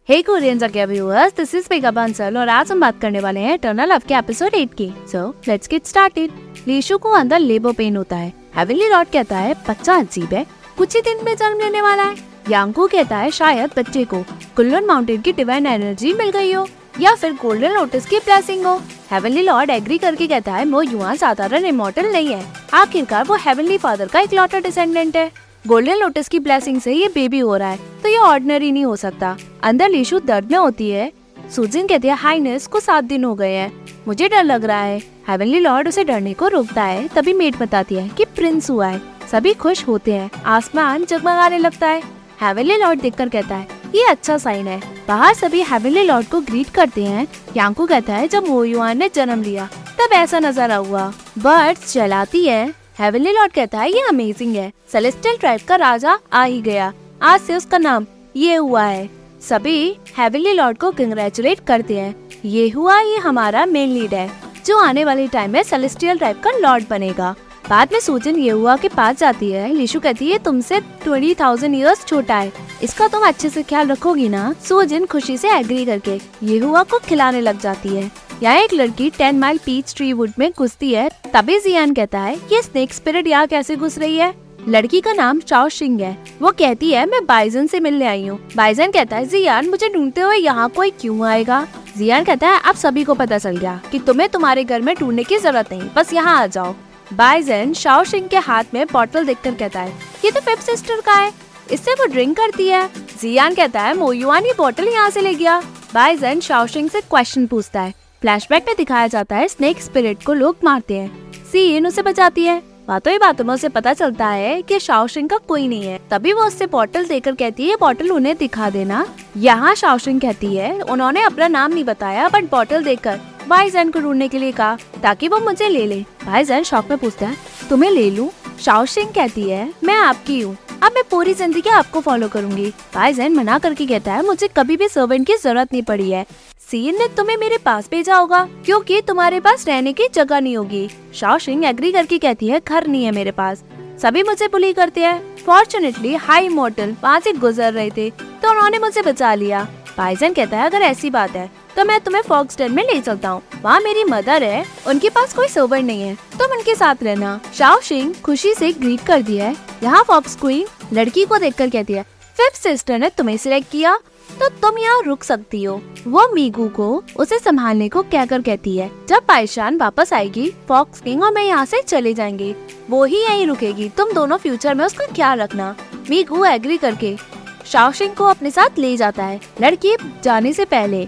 हे Korean जगह viewers, this is mega Bansal और आज हम बात करने वाले हैं इटर्नल लव के एपिसोड 8 की। So let's get started. लीशु को अंदर लेबर पेन होता है। हेवनली लॉर्ड कहता है बच्चा अजीब है, कुछ ही दिन में जन्म लेने वाला है। यांगकू कहता है शायद बच्चे को कुनलुन माउंटेन की डिवाइन एनर्जी मिल गई हो या फिर गोल्डन लोटस की ब्लेसिंग हो। हेवनली लॉर्ड एग्री करके कहता है मो युआन साधारण इमॉर्टल नहीं है, आखिरकार वो हेवनली फादर का इकलौता डिसेंडेंट है। गोल्डन लोटस की ब्लेसिंग से ये बेबी हो रहा है तो ये ऑर्डिनरी नहीं हो सकता। अंदर लीशु दर्द में होती है। सुजिन कहती है हाइनेस को 7 दिन हो गए हैं, मुझे डर लग रहा है। हेवनली लॉर्ड उसे डरने को रोकता है। तभी मेड बताती है कि प्रिंस हुआ है। सभी खुश होते हैं, आसमान जगमगाने लगता है। हेवनली लॉर्ड देखकर कहता है ये अच्छा साइन है। बाहर सभी हेवनली लॉर्ड को ग्रीट करते हैं। यांगकू कहता है जब मो युआन ने जन्म लिया तब ऐसा नजारा हुआ। बर्ड्स चलाती है। हेवनली लॉर्ड कहता है ये अमेजिंग है, सेलेस्टियल ट्राइब का राजा आ ही गया, आज से उसका नाम ये हुआ है। सभी हेवनली लॉर्ड को कंग्रेचुलेट करते हैं। ये हुआ, ये हमारा मेन लीड है जो आने वाले टाइम में सेलेस्टियल ट्राइब का लॉर्ड बनेगा। बाद में सुजिन ये हुआ के पास जाती है। लीशु कहती है तुमसे 20,000 ईयर्स छोटा है, इसका तुम अच्छे से ख्याल रखोगी ना। सुजिन खुशी से एग्री करके ये हुआ को खिलाने लग जाती है। यहाँ एक लड़की 10 माइल पीच ट्री वुड में घुसती है। तभी जियान कहता है ये स्नेक स्पिरिट यहाँ कैसे घुस रही है। लड़की का नाम चाओ शिंग है। वो कहती है मैं बाइजन से मिलने आई हूँ। बाइजन कहता है जियान मुझे ढूंढते हुए यहाँ कोई क्यों आएगा। जियान कहता है अब सभी को पता चल गया कि तुम्हें तुम्हारे घर में ढूंढने की जरूरत नहीं, बस यहाँ आ जाओ। बाइजन शाओ शिंग के हाथ में बॉटल देखकर कहता है ये तो फिफ्थ सिस्टर का है, इससे वो ड्रिंक करती है। जियान कहता है मो युआन ये बॉटल यहाँ से ले गया। बाइजन शाओ शिंग से क्वेश्चन पूछता है। फ्लैशबैक में दिखाया जाता है स्नेक स्पिरिट को लोग मारते हैं, सीन उसे बचाती है। बातों ही बातों में उसे पता चलता है कि शाओशिंग का कोई नहीं है। तभी वो उससे बॉटल देकर कहती है ये बॉटल उन्हें दिखा देना। यहाँ शाओशिंग कहती है उन्होंने अपना नाम नहीं बताया बट बॉटल देकर बाइजन को ढूंढने के लिए कहा ताकि वो मुझे ले ले। बाइजन शौक में पूछता है तुम्हें ले लूं? शाओशिंग कहती है मैं आपकी हूँ, अब मैं पूरी जिंदगी आपको फॉलो करूंगी। बाइजन मना करके कहता है मुझे कभी भी सर्वेंट की जरूरत नहीं पड़ी है, सीन ने तुम्हें मेरे पास भेजा होगा क्योंकि तुम्हारे पास रहने की जगह नहीं होगी। शाओशिंग एग्री करके कहती है घर नहीं है मेरे पास, सभी मुझे बुली करते हैं। फॉर्चुनेटली हाई मॉर्टल वहाँ से गुजर रहे थे तो उन्होंने मुझे बचा लिया। बाइजन कहता है अगर ऐसी बात है तो मैं तुम्हें फॉक्सटेल में ले चलता हूँ, वहाँ मेरी मदर है, उनके पास कोई सर्वेंट नहीं है, तुम उनके साथ रहना। शाओशिंग खुशी से ग्रीट कर दिया है। यहाँ फॉक्स क्वीन लड़की को देखकर कहती है फिफ्थ सिस्टर ने तुम्हें सिलेक्ट किया तो तुम यहाँ रुक सकती हो। वो मीगू को उसे संभालने को कहकर कहती है जब पाइशान वापस आएगी फॉक्स किंग और मैं यहाँ से चले जाएंगे, वो ही यहीं रुकेगी, तुम दोनों फ्यूचर में उसका ख्याल रखना। मीगू एग्री करके शाओशिंग को अपने साथ ले जाता है। लड़की जाने से पहले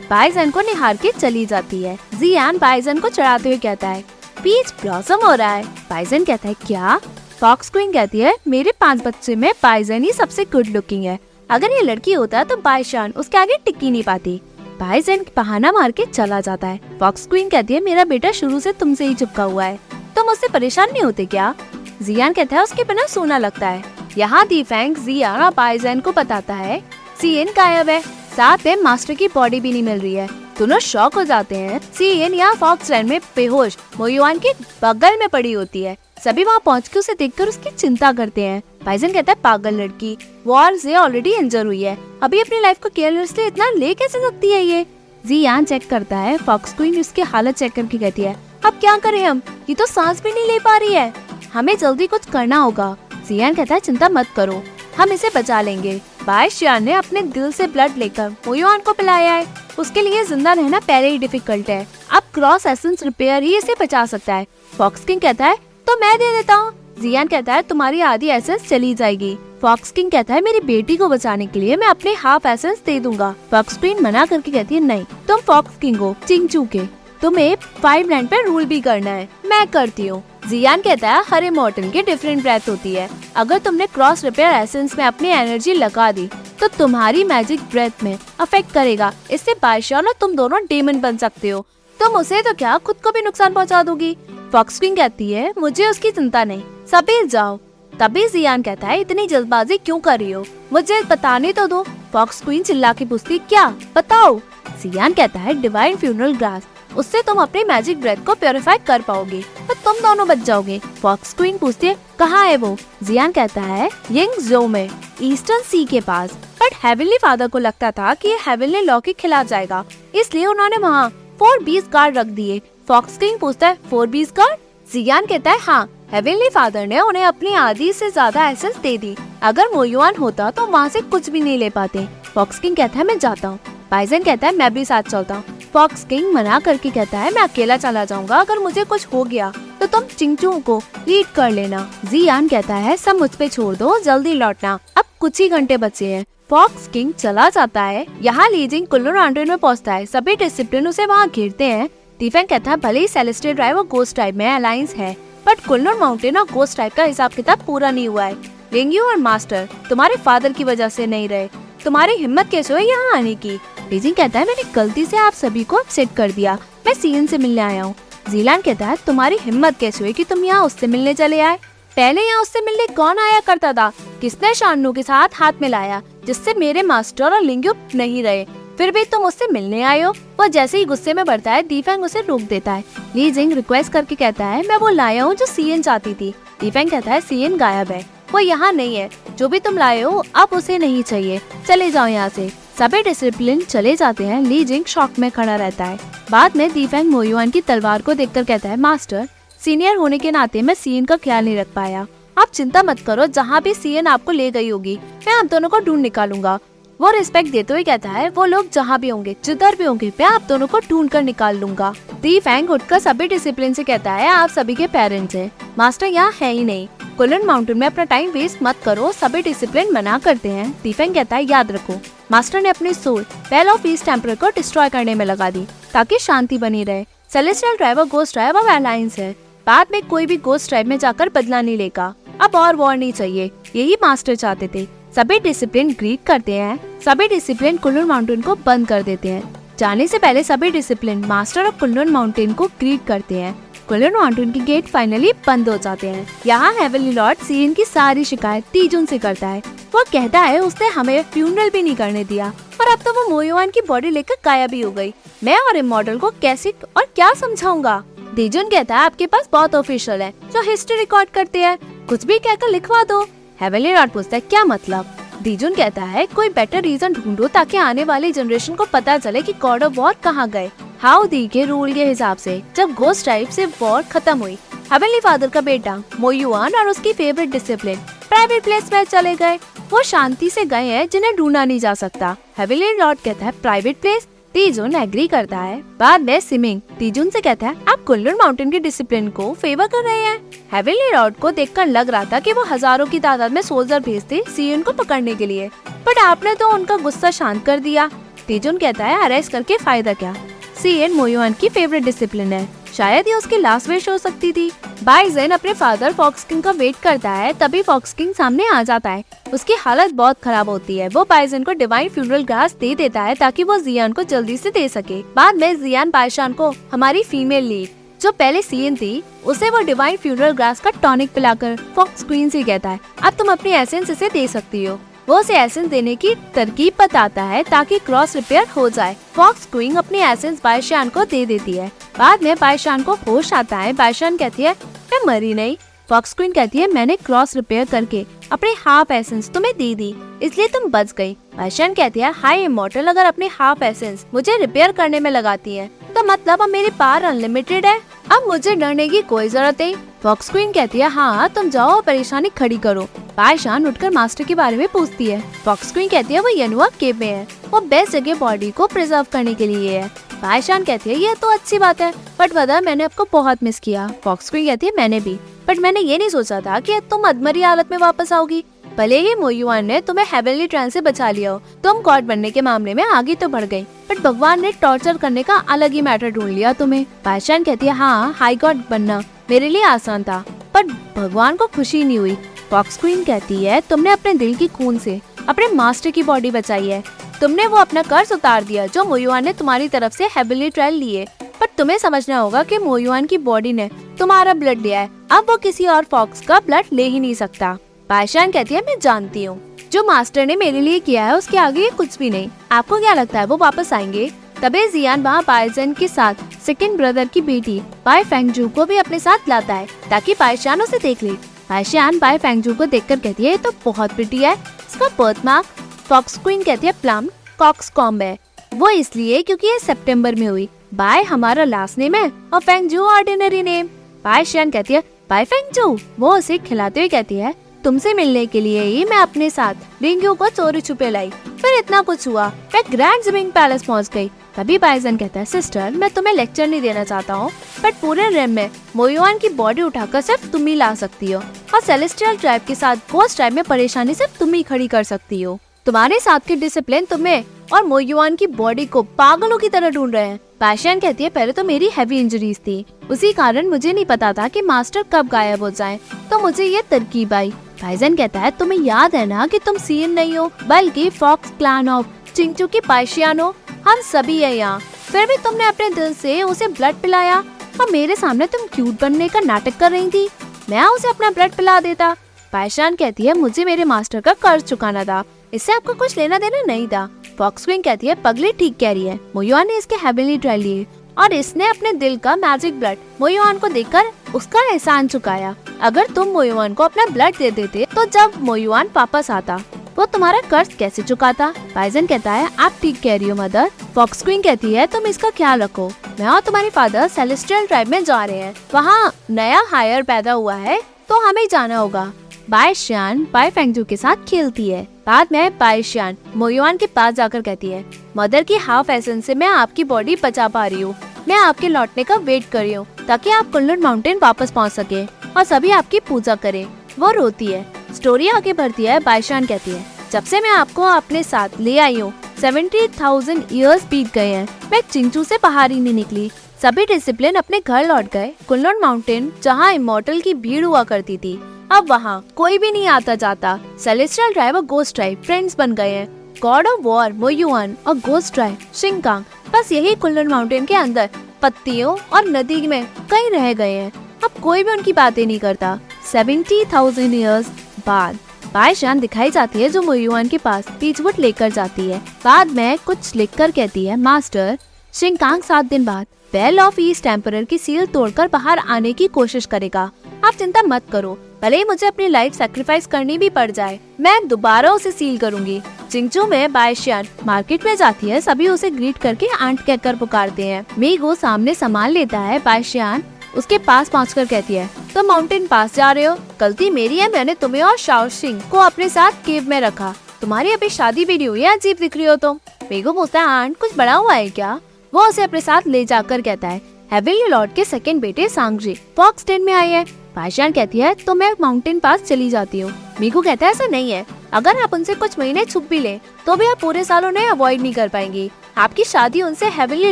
बाइजन को निहार के चली जाती है। जियान बाइजन को चढ़ाते हुए कहता है पीच ब्लॉसम हो रहा है। बाइजन कहता है क्या? फॉक्स क्वीन कहती है मेरे 5 बच्चे में बाइजन ही सबसे गुड लुकिंग है, अगर ये लड़की होता तो बाइशान उसके आगे टिकी नहीं पाती। बाइजन बहाना मार के चला जाता है। फॉक्स क्वीन कहती है मेरा बेटा शुरू से तुमसे ही चिपका हुआ है, तुम उससे परेशान नहीं होते क्या? जियान कहता है उसके बिना सोना लगता है। यहाँ दी फैंग जियान और बाइजन को बताता है सीएन गायब है, साथ में मास्टर की बॉडी भी नहीं मिल रही है। दोनों शॉक हो जाते हैं। सीएन यहाँ फॉक्सलैंड में बेहोश मो युआन के बगल में पड़ी होती है। सभी वहाँ पहुँच के उसे देखकर उसकी चिंता करते हैं। बाइजन कहता है पागल लड़की, वॉर से ऑलरेडी इंजर हुई है, अभी अपनी लाइफ को केयरलेसली इतना ले कैसे सकती है ये? जियान चेक करता है। फॉक्स क्वीन उसकी हालत चेक करके कहती है अब क्या करें हम, ये तो सांस भी नहीं ले पा रही है, हमें जल्दी कुछ करना होगा। जियान कहता है चिंता मत करो, हम इसे बचा लेंगे। बाइशान ने अपने दिल से ब्लड लेकर मो युआन को पिलाया है, उसके लिए जिंदा रहना पहले ही डिफिकल्ट है, अब क्रॉस एसेंस रिपेयर ही इसे बचा सकता है। फॉक्स किंग कहता है तो मैं दे देता हूँ। जियान कहता है तुम्हारी आधी एसेंस चली जाएगी। फॉक्स किंग कहता है मेरी बेटी को बचाने के लिए मैं अपने हाफ एसेंस दे दूंगा। फॉक्स क्वीन मना करके कहती है नहीं, तुम फॉक्स किंग हो चिंगचू के, तुम्हें 5 लैंड पे रूल भी करना है, मैं करती हूँ। जियान कहता है हर इमॉर्टल की डिफरेंट ब्रेथ होती है, अगर तुमने क्रॉस रिपेयर एसेंस में अपनी एनर्जी लगा दी तो तुम्हारी मैजिक ब्रेथ में अफेक्ट करेगा, इससे बाइशान और तुम दोनों डेमन बन सकते हो, तुम उसे तो क्या खुद को भी नुकसान पहुँचा दोगी। फॉक्स क्वीन कहती है मुझे उसकी चिंता नहीं, सभी जाओ। तभी जियान कहता है इतनी जल्दबाजी क्यों कर रही हो, मुझे बताने तो दो। फॉक्स क्वीन चिल्ला के पूछती क्या बताओ। जियान कहता है डिवाइन फ्यूनरल ग्रास, उससे तुम अपनी मैजिक ब्रेथ को प्योरीफाई कर पाओगे तो तुम दोनों बच जाओगे। फॉक्स क्वीन पूछती है कहाँ है वो? जियान कहता है यिंगजो में, ईस्टर्न सी के पास, बट हेवनली फादर को लगता था कि ये हेवनली लॉ के खिलाफ जाएगा, इसलिए उन्होंने वहाँ 4 बीस्ट गार्ड रख दिए। फॉक्स किंग पूछता है 4 बीस्ट गार्ड? जियान कहता है हाँ, हेवनली फादर ने उन्हें अपनी आधी से ज्यादा एसेंस दे दी। अगर मोयुआन होता तो वहाँ से कुछ भी नहीं ले पाते। फॉक्स किंग कहता है मैं जाता हूँ। बाइजन कहता है मैं भी साथ चलता हूँ। फॉक्स किंग मना करके कहता है मैं अकेला चला जाऊंगा, अगर मुझे कुछ हो गया तो तुम चिंगचू को लीड कर लेना। जियान कहता है सब मुझ पे छोड़ दो, जल्दी लौटना, अब कुछ ही घंटे बचे हैं। फॉक्स किंग चला जाता है। यहाँ लीजिंग कुल्लू माउंटेन में पहुँचता है। सभी डिसिप्लिन उसे वहाँ घेरते हैं। डिफेंग कहता है भले ही सेलेस्टियल ड्राइव और गोस्ट टाइप में अलायंस है, बट कुल्लू माउंटेन और गोस्ट टाइप का हिसाब किताब पूरा नहीं हुआ है। लिंग्यू और मास्टर तुम्हारे फादर की वजह से नहीं रहे, तुम्हारी हिम्मत कैसे हुई यहाँ आने की? लीजिंग कहता है मैंने गलती से आप सभी को अपसेट कर दिया, मैं सीएन से मिलने आया हूँ। जीलान कहता है तुम्हारी हिम्मत कैसे हुई कि तुम यहाँ उससे मिलने चले आए? पहले यहाँ उससे मिलने कौन आया करता था? किसने शानू के साथ हाथ मिलाया जिससे मेरे मास्टर और लिंग्यू नहीं रहे, फिर भी तुम उससे मिलने आए हो? वो जैसे ही गुस्से में बढ़ता है दीफेंग उसे रोक देता है। लीजिंग रिक्वेस्ट करके कहता है मैं वो लाया हूँ जो सीएन चाहती थी। दीफेंग कहता है सीएन गायब है, वो यहाँ नहीं है, जो भी तुम लाए हो अब उसे नहीं चाहिए, चले जाओ यहाँ से। सभी डिसिप्लिन चले जाते हैं। लीजिंग शॉक में खड़ा रहता है। बाद में दीफेंग मोयुआन की तलवार को देखकर कहता है मास्टर, सीनियर होने के नाते मैं सीएन का ख्याल नहीं रख पाया, आप चिंता मत करो, जहाँ भी सीएन आपको ले गई होगी मैं आप दोनों को ढूंढ निकालूंगा। वो रिस्पेक्ट देते हुए कहता है वो लोग जहाँ भी होंगे, जिधर भी होंगे, मैं आप दोनों को ढूंढ कर निकाल लूंगा। दीफेंग उठकर सभी डिसिप्लिन से कहता है आप सभी के पेरेंट्स हैं, मास्टर यहाँ है ही नहीं, कुलन माउंटेन में अपना टाइम वेस्ट मत करो। सभी डिसिप्लिन मना करते हैं। दीफेंग कहता है याद रखो, मास्टर ने अपनी सोल बेल ऑफ ईस्ट टेम्परर को डिस्ट्रॉय करने में लगा दी ताकि शांति बनी रहे। सेलेस्टियल ड्राइव और गोस्ट ड्राइव अब अलायंस है, बाद में कोई भी गोस्ट ड्राइव में जाकर बदला नहीं लेगा, अब और वॉर नहीं चाहिए, यही मास्टर चाहते थे। सभी डिसिप्लिन ग्रीट करते हैं। सभी डिसिप्लिन कुल्लू माउंटेन को बंद कर देते हैं। जाने से पहले सभी डिसिप्लिन मास्टर और कुल्लू माउंटेन को ग्रीट करते हैं। कुल्लू माउंटेन की गेट फाइनली बंद हो जाते हैं। यहाँ हेवनली लॉर्ड सीएन की सारी शिकायत तीजुन से करता है। वो कहता है उसने हमें फ्यूनरल भी नहीं करने दिया और अब तो वो मोयुआन की बॉडी लेकर गायब भी हो गई। मैं और इमॉर्टल को कैसे और क्या समझाऊंगा? तीजुन कहता है आपके पास बहुत ऑफिशियल है जो हिस्ट्री रिकॉर्ड करते हैं, कुछ भी कहकर लिखवा दो। हेवनली लॉर्ड पूछता है क्या मतलब? दीजुन कहता है कोई बेटर रीजन ढूंढो ताकि आने वाली जनरेशन को पता चले कि गॉड ऑफ वॉर कहाँ गए। हाउ दी के रूल के हिसाब से जब गोस्ट टाइप से वॉर खत्म हुई, हेवनली फादर का बेटा मोयुआन और उसकी फेवरेट डिसिप्लिन प्राइवेट प्लेस में चले गए। वो शांति से गए हैं जिन्हें ढूंढा नहीं जा सकता। हेवनली लॉर्ड कहता है प्राइवेट प्लेस। तीजुन एग्री करता है। बाद में सिमिंग तीजुन से कहता है आप कुल्लू माउंटेन की डिसिप्लिन को फेवर कर रहे हैं। हेवनली लॉर्ड को देखकर लग रहा था कि वो हजारों की तादाद में सोल्जर भेजते सीएन को पकड़ने के लिए, बट आपने तो उनका गुस्सा शांत कर दिया। तीजुन कहता है अरेस्ट करके फायदा क्या? सीएन मोयुआन की फेवरेट डिसिप्लिन है, शायद ये उसकी लास्ट विश हो सकती थी। बाइजन अपने फादर फॉक्स किंग का वेट करता है, तभी फॉक्स किंग सामने आ जाता है। उसकी हालत बहुत खराब होती है। वो बाइजन को डिवाइन फ्यूनरल ग्रास दे देता है ताकि वो जियान को जल्दी से दे सके। बाद में जियान बाइशान को हमारी फीमेल लीड जो पहले सीएन थी उसे वो डिवाइन फ्यूनरल ग्रास का टॉनिक पिलाकर फॉक्स क्वीन से कहता है अब तुम अपनी एसेंस इसे दे सकती हो। वो उसे एसेंस देने की तरकीब बताता है ताकि क्रॉस रिपेयर हो जाए। फॉक्स क्वीन अपनी एसेंस बाइशान को दे देती है। बाद में बाइशान को होश आता है। बाइशान कहती है मैं मरी नहीं। फॉक्स क्वीन कहती है मैंने क्रॉस रिपेयर करके अपने हाफ एसेंस तुम्हें दे दी, इसलिए तुम बच गई। बाइशान कहती है हाई इमॉर्टल अगर अपने हाफ एसेंस मुझे रिपेयर करने में लगाती है तो मतलब अब मेरी पावर अनलिमिटेड है, अब मुझे डरने की कोई जरूरत नहीं। फॉक्स क्वीन कहती है हाँ तुम जाओ और परेशानी खड़ी करो। बाइशान उठकर मास्टर के बारे में पूछती है। फॉक्स क्वीन कहती है वो यनुआ केव में है, वो बेस्ट जगह बॉडी को प्रिजर्व करने के लिए है। बाइशान कहती है ये तो अच्छी बात है, बट पता मैंने आपको बहुत मिस किया। फॉक्स क्वीन कहती है मैंने भी, बट मैंने ये नहीं सोचा था कि तुम अधमरी हालत में वापस आओगी। भले ही मोयुआन ने तुम्हें हेवनली ट्रेन से बचा लिया हो, तुम गॉड बनने के मामले में आगे तो बढ़ गई, बट भगवान ने टॉर्चर करने का अलग ही मैटर ढूंढ लिया तुम्हें। बाइशान कहती है हाँ हाई गॉड बनना मेरे लिए आसान था, पर भगवान को खुशी नहीं हुई। फॉक्स क्वीन कहती है तुमने अपने दिल की खून से अपने मास्टर की बॉडी बचाई है, तुमने वो अपना कर्ज उतार दिया जो मोयुआन ने तुम्हारी तरफ से हेवनली ट्रायल लिए, पर तुम्हें समझना होगा कि मोयुआन की बॉडी ने तुम्हारा ब्लड लिया है, अब वो किसी और फॉक्स का ब्लड ले ही नहीं सकता। बाइशान कहती है मैं जानती हूँ जो मास्टर ने मेरे लिए किया है उसके आगे कुछ भी नहीं, आपको क्या लगता है वो वापस आएंगे? तबे जियान वहाँ बाइजन के साथ सेकंड ब्रदर की बेटी बाई फेंगजू को भी अपने साथ लाता है ताकि बाइशान उसे देख ले। बाइशान बाई फेंगजू को देखकर कहती है ये तो बहुत प्रिटी है, इसका बर्थ मार्क फॉक्स क्वीन कहती है प्लम कॉक्सकॉम्ब है, वो इसलिए क्योंकि ये सितंबर में हुई। बाय हमारा लास्ट नेम है और फेंगजू ऑर्डिनरी नेम। बाय शियान कहती है बाय फेंगजू। वो उसे खिलाते हुए कहती है तुमसे मिलने के लिए ही मैं अपने साथ रिंग्यू को चोरी छुपे लाई, फिर इतना कुछ हुआ, मैं ग्रैंड जिमिंग पैलेस पहुंच गई। तभी बाइजन कहता है सिस्टर मैं तुम्हें लेक्चर नहीं देना चाहता हूँ, बट पूरे रिम में मोयुआन की बॉडी उठाकर सिर्फ तुम ही ला सकती हो और सेलेस्टियल ट्राइब के साथ गोस्ट ट्राइब में परेशानी सिर्फ तुम ही खड़ी कर सकती हो। तुम्हारे साथ के डिसिप्लिन तुम्हें और मोयुआन की बॉडी को पागलों की तरह ढूंढ रहे हैं। पैशन कहती है पहले तो मेरी हैवी इंजरीज थी, उसी कारण मुझे नहीं पता था कि मास्टर कब गायब हो जाएं, तो मुझे ये तरकीब आई। बाइजन कहता है तुम्हें याद है ना कि तुम सीन नहीं हो बल्कि फॉक्स क्लैन ऑफ चिंगचू की पाइशियान हो, हम सभी है यहाँ, फिर भी तुमने अपने दिल से उसे ब्लड पिलाया और मेरे सामने तुम क्यूट बनने का नाटक कर रही थी, मैं उसे अपना ब्लड पिला देता। पाइशान कहती है मुझे मेरे मास्टर का कर्ज चुकाना था, इससे आपको कुछ लेना देना नहीं था। फॉक्स क्वीन कहती है पगली ठीक कह रही है, मोयुआन ने इसके हेवनली ट्रायल लिए और इसने अपने दिल का मैजिक ब्लड मोयुआन को देकर उसका एहसान चुकाया। अगर तुम मोयुआन को अपना ब्लड दे देते तो जब मोयुआन वापस आता वो तुम्हारा कर्ज कैसे चुकाता। बाइजन कहता है आप ठीक कह रही हो मदर। फॉक्स क्वीन कहती है तुम इसका ख्याल रखो, मैं और तुम्हारे फादर सेलेस्टियल ट्राइब में जा रहे हैं, वहाँ नया हायर पैदा हुआ है तो हमें जाना होगा। बाय शियान बाय फेंगजू के साथ खेलती है। बाद में बाय शियान मोयुआन के पास जाकर कहती है मदर की हाफ एसेंस से मैं आपकी बॉडी बचा पा रही हूँ, मैं आपके लौटने का वेट कर रही हूँ ताकि आप कुनलुन माउंटेन वापस पहुँच सके और सभी आपकी पूजा करें। वो रोती है। स्टोरी आगे बढ़ती है। बायशान कहती है जब से मैं आपको अपने साथ ले आई हूँ 70,000 ईयर्स बीत गए हैं, मैं चिंचू से बाहर ही नहीं निकली। सभी डिसिप्लिन अपने घर लौट गए। कुनलुन माउंटेन जहाँ इमॉर्टल की भीड़ हुआ करती थी अब वहाँ कोई भी नहीं आता जाता। सेलेस्टियल ट्राइब और गोस्ट ट्राइब फ्रेंड्स बन गए हैं। गॉड ऑफ वॉर मोयुआन और गोस्ट ट्राइब शिंकांग बस यही कुनलुन माउंटेन के अंदर पत्तियों और नदी में कहीं रह गए हैं। अब कोई भी उनकी बातें नहीं करता। 70,000 ईयर्स बाद बायशान दिखाई जाती है जो मोयुआन के पास पीचवुड लेकर जाती है। बाद में कुछ लिखकर कहती है मास्टर शिंकांग 7 दिन बाद बेल ऑफ ईस्ट एम्परर की सील तोड़कर बाहर आने की कोशिश करेगा, आप चिंता मत करो, भले ही मुझे अपनी लाइफ सैक्रिफाइस करनी भी पड़ जाए, मैं दोबारा उसे सील करूंगी। चिंगचू में बायशियान मार्केट में जाती है, सभी उसे ग्रीट करके आंट कहकर पुकारते हैं। मीगो सामने सामान लेता है। बायशियान उसके पास पहुंचकर कहती है तो माउंटेन पास जा रहे हो, गलती मेरी है, मैंने तुम्हें और शाओशिंग को अपने साथ केव में रखा, तुम्हारी अभी शादी भी नहीं हुई है, अजीब दिख रही हो तुम। मीगो पूछता है आंट कुछ बड़ा हुआ है क्या। वो उसे अपने साथ ले जाकर कहता है हेवनली लॉर्ड के सेकंड बेटे सांगजी फॉक्स टेन में आए हैं। बायशान कहती है तो मैं माउंटेन पास चली जाती हूँ। मीगो कहता है ऐसा नहीं है, अगर आप उनसे कुछ महीने छुप भी ले तो भी आप पूरे साल उन्हें अवॉइड नहीं कर पाएंगी। आपकी शादी उनसे हेवनली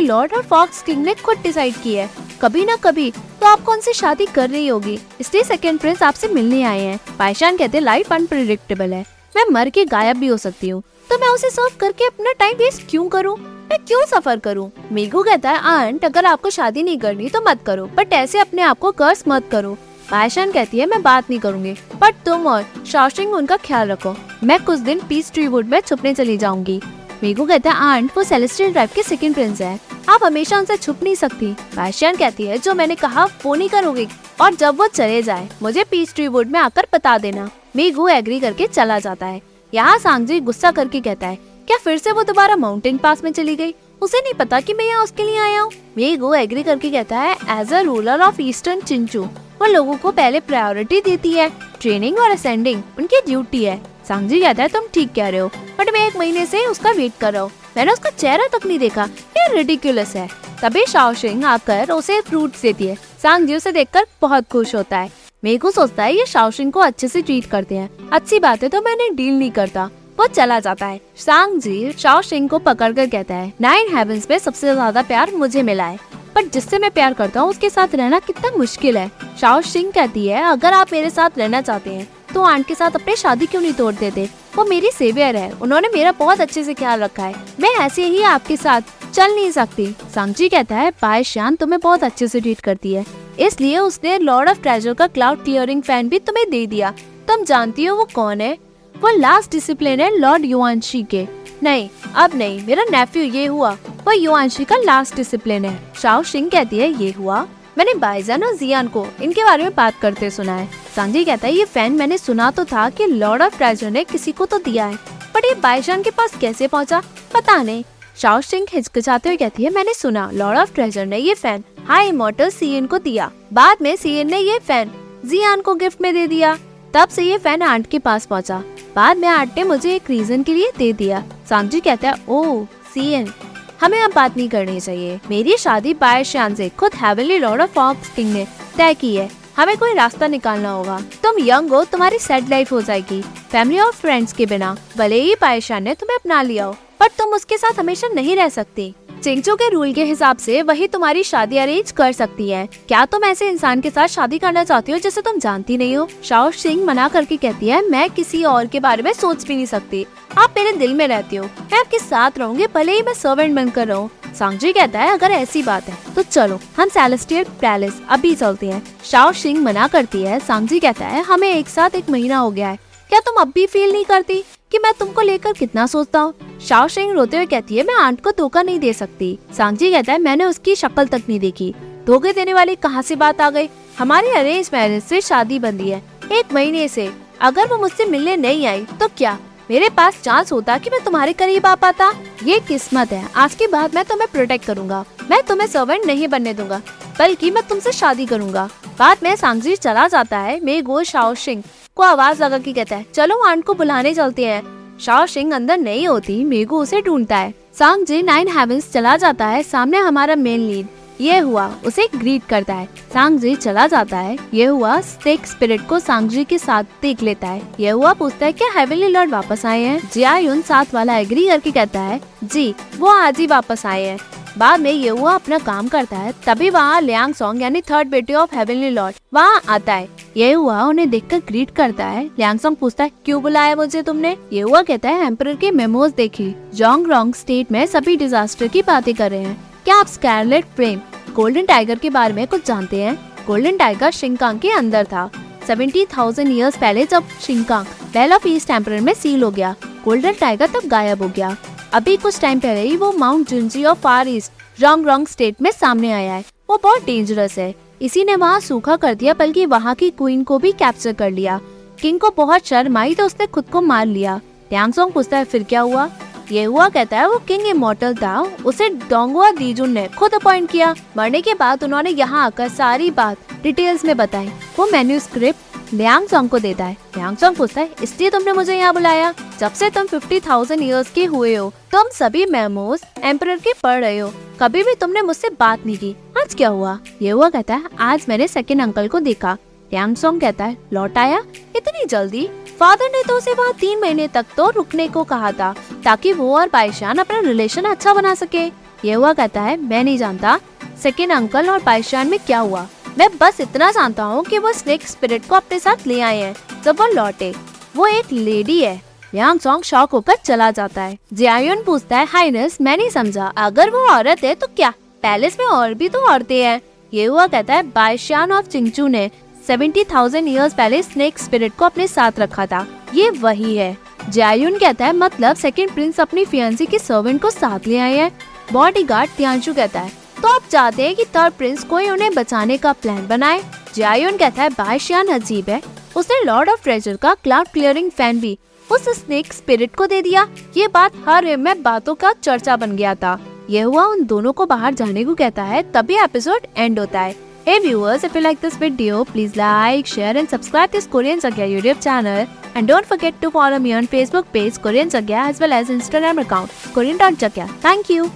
लॉर्ड और फॉक्स किंग ने खुद डिसाइड की है, कभी न कभी तो आपको उनसे शादी कर रही होगी, इसलिए सेकंड प्रिंस आपसे मिलने आए हैं। बायशान कहते हैं लाइफ अनप्रेडिक्टेबल है, मैं मर के गायब भी हो सकती हूँ, तो मैं उसे सर्व करके अपना टाइम वेस्ट क्यों करूँ, मैं क्यों सफर करूँ। मीगो कहता है आंट अगर आपको शादी नहीं करनी तो मत करो, बट ऐसे अपने आप को कर्स मत करो। बायशान कहती है मैं बात नहीं करूंगी, बट तुम और शाओशिंग उनका ख्याल रखो, मैं कुछ दिन पीस ट्री वुड में छुपने चली जाऊंगी। मीगो कहता है आंट वो सेलेस्टियल ट्राइब के सेकंड प्रिंस है, आप हमेशा उनसे छुप नहीं सकती। बायशान कहती है जो मैंने कहा वो नहीं करोगी, और जब वो चले जाए मुझे पीस ट्री वुड में आकर बता देना। मीगो एग्री करके चला जाता है। यहाँ सांगजी गुस्सा करके कहता है क्या फिर से वो दोबारा माउंटेन पास में चली गई, उसे नहीं पता कि मैं यहाँ उसके लिए आया हूँ। मीगो एग्री करके कहता है as a ruler of eastern चिंचू वो लोगों को पहले प्रायोरिटी देती है, ट्रेनिंग और असेंडिंग उनकी ड्यूटी है। सांगजी कहता है तुम ठीक कह रहे हो, बट मैं 1 महीने से उसका वेट कर रहा हूँ, मैंने उसका चेहरा तक नहीं देखा, ये रिडिकुलस है। तभी शाओशिंग आकर उसे फ्रूट्स देती है। सांगजी उसे देखकर बहुत खुश होता है। मीगो सोचता है ये शाओशिंग को अच्छे से ट्रीट करते हैं, अच्छी बात है, तो मैंने डील नहीं करता। वो चला जाता है। सांगजी शाओशिंग को पकड़कर कहता है 9 हेवंस पे सबसे ज्यादा प्यार मुझे मिला है, पर जिससे मैं प्यार करता हूँ उसके साथ रहना कितना मुश्किल है। शाओशिंग कहती है अगर आप मेरे साथ रहना चाहते हैं तो आंट के साथ अपनी शादी क्यों नहीं तोड़ देते, वो मेरी सेवियर है, उन्होंने मेरा बहुत अच्छे से ख्याल रखा है, मैं ऐसे ही आपके साथ चल नहीं सकती। सांगजी कहता है बायशान तुम्हें बहुत अच्छे से ट्रीट करती है, इसलिए उसने लॉर्ड ऑफ ट्रेजर का क्लाउड क्लियरिंग फैन भी तुम्हें दे दिया। तुम जानती हो वो कौन है, वो लास्ट डिसिप्लिन है लॉर्ड युआनशी के। नहीं अब नहीं, मेरा नेफ्यू ये हुआ, वो युआनशी का लास्ट डिसिप्लिन है। शाओशिंग कहती है ये हुआ, मैंने बाइजन और जियान को इनके बारे में बात करते सुना है। सांगजी कहता है ये फैन मैंने सुना तो था कि लॉर्ड ऑफ ट्रेजर ने किसी को तो दिया है, पर ये बाईशान के पास कैसे पहुंचा पता नहीं। शाओ शिंग हिचकिचाते हुए कहती है, मैंने सुना लॉर्ड ऑफ ट्रेजर ने ये फैन हाई इमॉर्टल सीएन को दिया, बाद में सीएन ने ये फैन जियान को गिफ्ट में दे दिया, तब से ये फैन आंट के पास पहुंचा, बाद में आंट ने मुझे एक रीजन के लिए दे दिया। सांगजी कहता है, ओह सीएन, हमें अब बात नहीं करनी चाहिए, मेरी शादी बाईशान से खुद heavenly lord of fox king ने तय की है, हमें कोई रास्ता निकालना होगा। तुम यंग हो, तुम्हारी सेट लाइफ हो जाएगी फैमिली और फ्रेंड्स के बिना, भले ही बाईशान ने तुम्हें अपना लिया हो, पर तुम उसके साथ हमेशा नहीं रह सकती। चिंगचू के रूल के हिसाब से वही तुम्हारी शादी अरेंज कर सकती है। क्या तुम ऐसे इंसान के साथ शादी करना चाहती हो जिसे तुम जानती नहीं हो? शाओ शिंग मना करके कहती है, मैं किसी और के बारे में सोच भी नहीं सकती, आप मेरे दिल में रहती हो, मैं आपके साथ रहूंगी भले ही मैं सर्वेंट बनकर रहूं। सांगजी कहता है, अगर ऐसी बात है तो चलो हम सेलेस्टियल पैलेस अभी चलते हैं। शाओ शिंग मना करती है। सांगजी कहता है, हमें एक साथ 1 महीना हो गया है, क्या तुम अब भी फील नहीं करती कि मैं तुमको लेकर कितना सोचता हूँ? शाओ शिंग रोते हुए कहती है, मैं आंट को धोखा नहीं दे सकती। सांगजी कहता है, मैंने उसकी शक्ल तक नहीं देखी, धोखे देने वाली कहाँ से बात आ गई? हमारी अरेंज मैरिज से शादी बंदी है 1 महीने से, अगर वो मुझसे मिलने नहीं आई तो क्या मेरे पास चांस होता कि मैं तुम्हारे करीब आ पाता? ये किस्मत है, आज के बाद मैं तुम्हें प्रोटेक्ट करूंगा, मैं तुम्हें सर्वेंट नहीं बनने दूंगा, बल्कि मैं तुमसे शादी करूंगा। बाद में सांगजी चला जाता है। मेगो शाओ शिंग को आवाज लगा के कहता है, चलो आंट को बुलाने चलते हैं। शाओ शिंग अंदर नहीं होती, मेगो उसे ढूंढता है। सांगजी 9 हेवंस चला जाता है। सामने हमारा मेन लीड ये हुआ उसे ग्रीट करता है। सांगजी चला जाता है। ये हुआ स्नेक स्पिरिट को सांगजी के साथ देख लेता है। ये हुआ पूछता है, क्या हेवनली लॉर्ड वापस आए हैं? जियायुन साथ वाला एग्री करके कहता है, जी वो आज ही वापस आए हैं। बाद में ये हुआ अपना काम करता है। तभी वहाँ लियांग सोंग यानी 3rd बेटे ऑफ हेवनली लॉर्ड वहाँ आता है। ये हुआ उन्हें देखकर ग्रीट करता है। लियांग सोंग पूछता है, क्यों बुलाया मुझे तुमने? ये हुआ कहता है, एम्परर के मेमोज देखी, जोंगरोंग स्टेट में सभी डिजास्टर की बातें कर रहे हैं। क्या आप स्कारलेट फ्लेम गोल्डन टाइगर के बारे में कुछ जानते हैं? गोल्डन टाइगर शिंकांग के अंदर था। 70,000 ईयर्स पहले जब शिंकांग बेल ऑफ ईस्ट एम्परर में सील हो गया, गोल्डन टाइगर तब गायब हो गया। अभी कुछ टाइम पहले ही वो माउंट जुनजी और फार ईस्ट जोंगरोंग स्टेट में सामने आया है। वो बहुत डेंजरस है, इसी ने वहाँ सूखा कर दिया, बल्कि वहाँ की क्वीन को भी कैप्चर कर लिया। किंग को बहुत शर्म आई तो उसने खुद को मार लिया। लियांग सोंग पूछता है, फिर क्या हुआ? ये हुआ कहता है, वो किंग इमॉर्टल था, उसे डोंगवा दीजुन ने खुद अपॉइंट किया। मरने के बाद उन्होंने यहाँ आकर सारी बात डिटेल्स में बताई। वो मैन्यूस्क्रिप्ट लियांग सोंग को देता है। लियांग सोंग पूछता है, इसलिए तुमने मुझे यहाँ बुलाया? जब से तुम 50,000 ईयर्स के हुए हो तुम सभी मेमोज एम्परर के पढ़ रहे हो, कभी भी तुमने मुझसे बात नहीं की, आज क्या हुआ? ये हुआ कहता है, आज मैंने सेकंड अंकल को देखा। लियांग सोंग कहता है, लौट आया इतनी जल्दी? फादर ने तो उसे वहाँ 3 महीने तक तो रुकने को कहा था, ताकि वो और बाईशान अपना रिलेशन अच्छा बना सके। ये हुआ कहता है, मैं नहीं जानता सेकंड अंकल और बाईशान में क्या हुआ, मैं बस इतना जानता हूँ कि वो स्नेक स्पिरिट को अपने साथ ले आए हैं। जब वो लौटे वो एक लेडी है। लियांग सोंग शॉक होकर चला जाता है। जियायुन पूछता है, हाइनेस मैं नहीं समझा, अगर वो औरत है तो क्या पैलेस में और भी तो औरतें हैं? ये हुआ कहता है, बाईशान ऑफ चिंगचू ने 70,000 ईयर्स पहले स्नेक स्पिरिट को अपने साथ रखा था, ये वही है। जियायुन कहता है, मतलब सेकंड प्रिंस अपनी फियांसी के सर्वेंट को साथ ले आए हैं। बॉडीगार्ड तियांशु कहता है, तो आप चाहते हैं कि 3rd प्रिंस कोई उन्हें बचाने का प्लान बनाए? जियायुन कहता है, बाईशान अजीब है, उसने लॉर्ड ऑफ ट्रेजर का क्लाउड क्लियरिंग फैन भी उस स्नेक स्पिरिट को दे दिया। ये बात हर रिम में बातों का चर्चा बन गया था। ये हुआ उन दोनों को बाहर जाने को कहता है। तभी एपिसोड एंड होता है। Hey viewers, if you like this video, please like, share and subscribe this Korean Sagya YouTube channel. And don't forget to follow me on Facebook page Korean Sagya as well as Instagram account Korean.Sagya. Thank you.